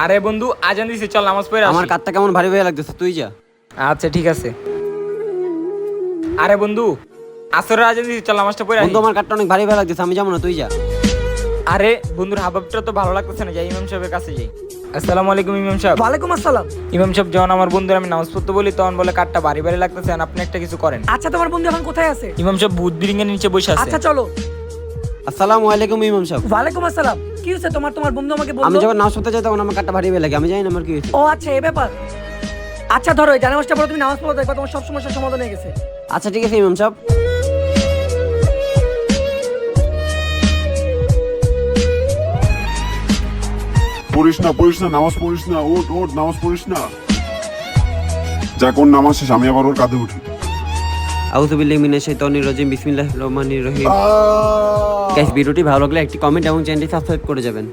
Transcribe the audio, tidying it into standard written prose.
আরে বন্ধু আজান দিছে, চল নামাজ পড়ে আসি। আমার কাঠটা কেমন ভারী ভারী লাগতেছে, তুই যা। আচ্ছা ঠিক আছে। আরে বন্ধু আসরের আজান দিছে, চল নামাজটা পড়ে আসি। বন্ধু আমার কাঠটা অনেক ভারী ভারী লাগতেছে, আমি যাবো না, তুই যা। আরে বন্ধুর হাবাবটা তো ভালো লাগতেছে না, যাই ইমাম সাহেবের কাছে যাই। আসসালামু আলাইকুম ইমাম সাহেব। ওয়ালাইকুম আসসালাম। ইমাম সাহেব, যখন আমার বন্ধুর আমি নামাজ পড়তে বলি তখন বলে কাঠটা ভারী ভারী লাগতেছে, আর আপনি একটা কিছু করেন। আচ্ছা, তোমার বন্ধু এখন কোথায় আছে? ইমাম সাহেব ভূত বিল্ডিং এর নিচে বসে আছে। আচ্ছা চলো। আসসালামু আলাইকুম ইমাম সাহেব। ওয়ালাইকুম আসসালাম। কি হয়েছে তোমার? তোমার বন্ধু আমাকে আমি বললো। যখন নামাজ পড়তে যাই তখন আমার কাঠটা ভারী ভারী লাগে, আমি জানি না আমার কি হয়েছে। ও আচ্ছা, এই ব্যাপার। আচ্ছা ধরো, এই জানাজটা পড়ো, তুমি নামাজ পড়ো, দেখবা তোমার সব সমস্যার সমাধান হয়ে গেছে। আচ্ছা ঠিক আছে ইমাম সাহেব। পড়িস না নামাজ পড়িস না, ওঠ ওঠ নামাজ পড়িস না। যা কোন নামাজ শেষ, আমি আবার ওর কাঁধে উঠি। আউযু বিল্লাহি মিনাশ শাইতানির রাজিম, বিসমিল্লাহির রহমানির রহিম। গাইস, ভিডিওটি ভালো লাগলে একটি কমেন্ট এবং চ্যানেলটি সাবস্ক্রাইব করে যাবেন।